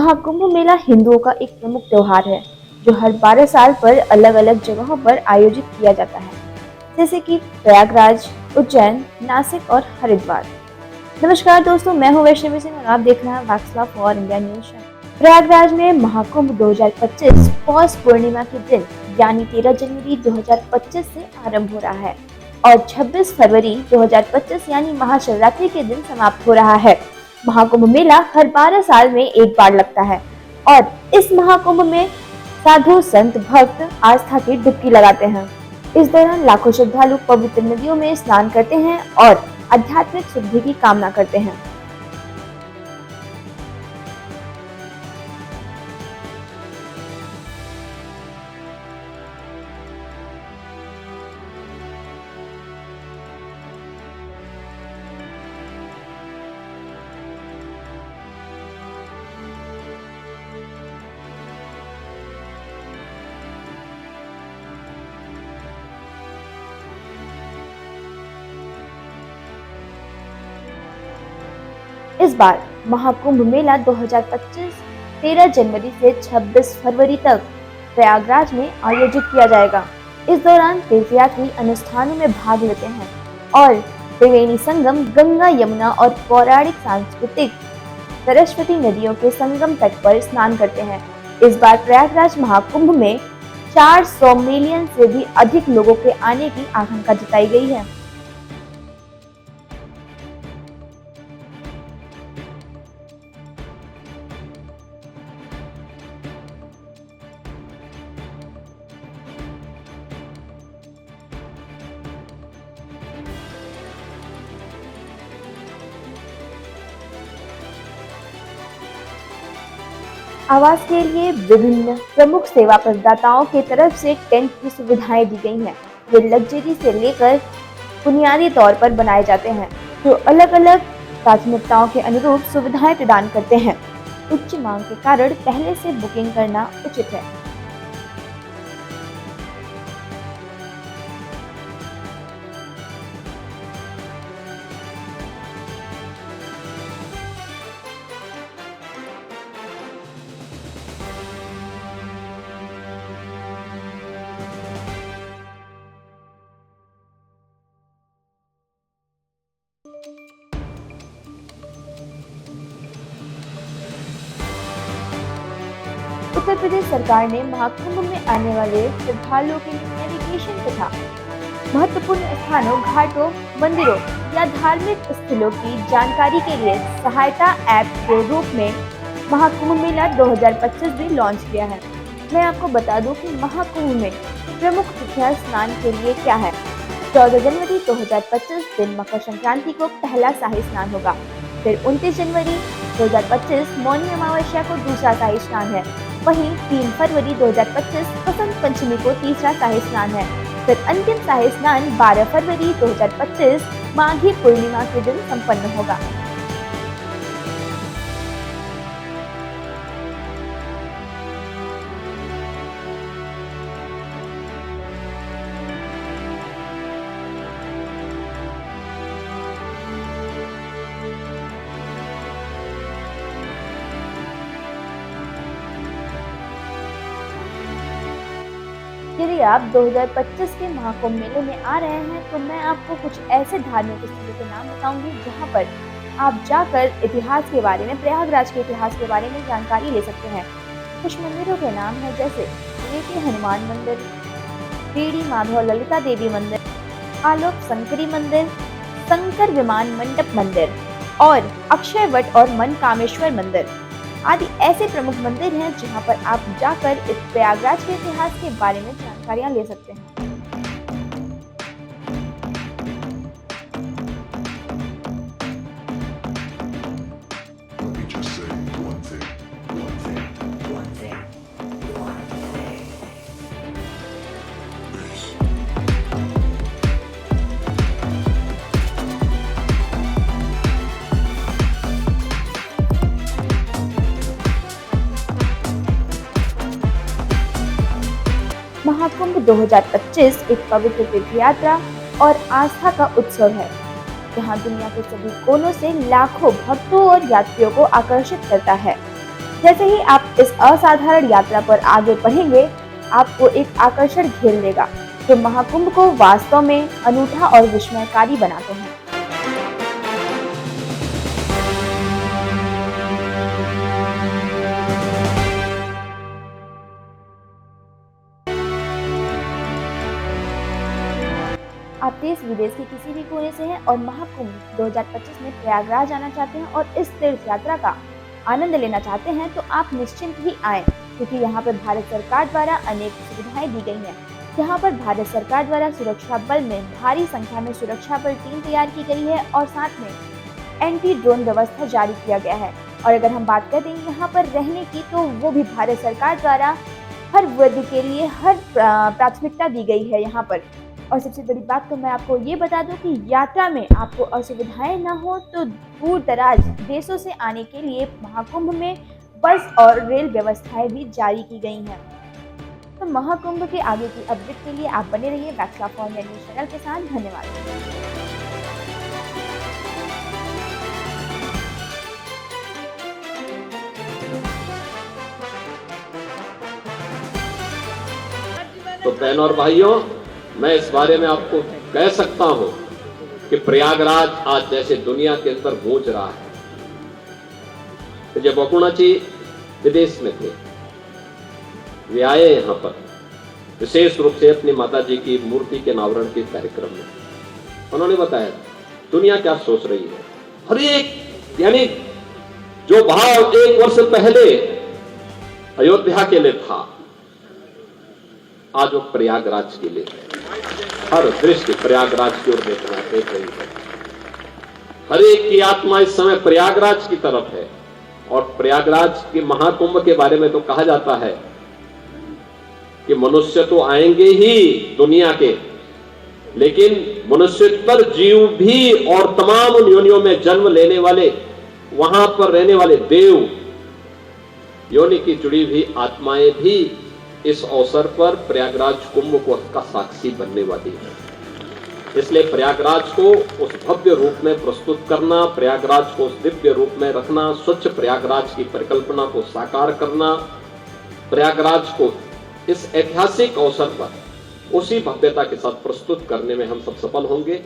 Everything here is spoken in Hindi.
महाकुंभ मेला हिंदुओं का एक प्रमुख त्योहार है जो हर 12 साल पर अलग अलग जगहों पर आयोजित किया जाता है, जैसे कि प्रयागराज, उज्जैन, नासिक और हरिद्वार। नमस्कार दोस्तों, मैं हूं वैष्णवी सिंह और आप देख रहे हैं वैक्सला for India news channel. Prayagraj में महाकुंभ 2025 पौष पूर्णिमा के दिन यानी 13 जनवरी 2025 से आरंभ हो रहा है और 26 फरवरी 2025 यानी महाशिवरात्रि के दिन समाप्त हो रहा है। महाकुंभ मेला हर 12 साल में एक बार लगता है और इस महाकुंभ में साधु संत भक्त आस्था की डुबकी लगाते हैं। इस दौरान लाखों श्रद्धालु पवित्र नदियों में स्नान करते हैं और आध्यात्मिक सिद्धि की कामना करते हैं। इस बार महाकुंभ मेला 2025 13 जनवरी से 26 फरवरी तक प्रयागराज में आयोजित किया जाएगा। इस दौरान तीर्थयात्री अनुष्ठानों में भाग लेते हैं और त्रिवेणी संगम, गंगा, यमुना और पौराणिक सांस्कृतिक सरस्वती नदियों के संगम तट पर स्नान करते हैं। इस बार प्रयागराज महाकुंभ में 400 मिलियन से भी अधिक लोगों के आने की आशंका जताई गई है। आवास के लिए विभिन्न प्रमुख सेवा प्रदाताओं की तरफ से टेंट की सुविधाएं दी गई हैं। ये लग्जरी से लेकर बुनियादी तौर पर बनाए जाते हैं जो अलग अलग प्राथमिकताओं के अनुरूप सुविधाएं प्रदान करते हैं। उच्च मांग के कारण पहले से बुकिंग करना उचित है। उत्तर प्रदेश सरकार ने महाकुंभ में आने वाले श्रद्धालुओं के लिए नेविगेशन तथा महत्वपूर्ण स्थानों, घाटों, मंदिरों या धार्मिक स्थलों की जानकारी के लिए सहायता ऐप के रूप में महाकुंभ मेला 2025 भी लॉन्च किया है। मैं आपको बता दूं कि महाकुंभ में प्रमुख तिथियां स्नान के लिए क्या है। 14 जनवरी 2025 दिन मकर संक्रांति को पहला शाही स्नान होगा। फिर 29 जनवरी 2025 मौनी अमावस्या को दूसरा शाही स्नान है। वहीं 3 फरवरी 2025 बसंत पंचमी को तीसरा शाही स्नान है। फिर अंतिम शाही स्नान 12 फरवरी 2025 माघी पूर्णिमा के दिन संपन्न होगा। यदि आप 2025 के महाकुंभ मेले में आ रहे हैं तो मैं आपको कुछ ऐसे धार्मिक स्थलों के नाम बताऊंगी जहां पर आप जाकर इतिहास के बारे में, प्रयागराज के इतिहास के बारे में जानकारी ले सकते हैं। कुछ मंदिरों के नाम है जैसे रेती हनुमान मंदिर, बीड़ी माधव ललिता देवी मंदिर, आलोक शंकरी मंदिर, शंकर विमान मंडप मंदिर और अक्षय वट और मन कामेश्वर मंदिर आदि ऐसे प्रमुख मंदिर हैं जहां पर आप जाकर इस प्रयागराज के इतिहास के बारे में जानकारियां ले सकते हैं। महाकुंभ 2025 एक पवित्र तीर्थ यात्रा और आस्था का उत्सव है, जहां दुनिया के सभी कोनों से लाखों भक्तों और यात्रियों को आकर्षित करता है। जैसे ही आप इस असाधारण यात्रा पर आगे बढ़ेंगे, आपको एक आकर्षण घेर लेगा जो महाकुंभ को वास्तव में अनूठा और विस्मयकारी बनाते हैं। आप देश विदेश के किसी भी कोने से हैं और महाकुंभ 2025 में प्रयागराज आना चाहते हैं और इस तीर्थ यात्रा का आनंद लेना चाहते हैं, तो आप निश्चिंत ही आएं, क्योंकि यहाँ पर भारत सरकार द्वारा अनेक सुविधाएं दी गई हैं। यहाँ पर भारत सरकार द्वारा सुरक्षा बल में भारी संख्या में सुरक्षा बल टीम तैयार की गई है और साथ में एंटी ड्रोन व्यवस्था जारी किया गया है। और अगर हम बात करें यहाँ पर रहने की, तो वो भी भारत सरकार द्वारा हर वर्ग के लिए हर प्राथमिकता दी गई है यहाँ पर। और सबसे बड़ी बात तो मैं आपको ये बता दूं कि यात्रा में आपको असुविधाएं ना हो, तो दूर दराज देशों से आने के लिए महाकुंभ में बस और रेल व्यवस्थाएं भी जारी की गई हैं। तो महाकुंभ के आगे की अपडेट के लिए आप बने रहिए wax of India news channel के साथ। धन्यवाद। तो बहनों और भाइयों, मैं इस बारे में आपको कह सकता हूं कि प्रयागराज आज जैसे दुनिया के अंदर गूंज रहा है। तो जब बकुणा जी विदेश में थे, वे आए यहाँ पर विशेष रूप से अपनी माता जी की मूर्ति के अनावरण के कार्यक्रम में। उन्होंने बताया दुनिया क्या सोच रही है। हर एक यानी जो भाव 1 वर्ष पहले अयोध्या के लिए था, आज वो प्रयागराज के लिए है। हर दृष्टि प्रयागराज की ओर देख रही है। हर एक की आत्मा इस समय प्रयागराज की तरफ है। और प्रयागराज के महाकुंभ के बारे में तो कहा जाता है कि मनुष्य तो आएंगे ही दुनिया के, लेकिन मनुष्यतर जीव भी और तमाम उन योनियों में जन्म लेने वाले, वहां पर रहने वाले देव योनि की जुड़ी हुई आत्माएं भी इस अवसर पर प्रयागराज कुंभ को का साक्षी बनने वाली है। इसलिए प्रयागराज को उस भव्य रूप में प्रस्तुत करना, प्रयागराज को उस दिव्य रूप में रखना, स्वच्छ प्रयागराज की परिकल्पना को साकार करना, प्रयागराज को इस ऐतिहासिक अवसर पर उसी भव्यता के साथ प्रस्तुत करने में हम सब सफल होंगे।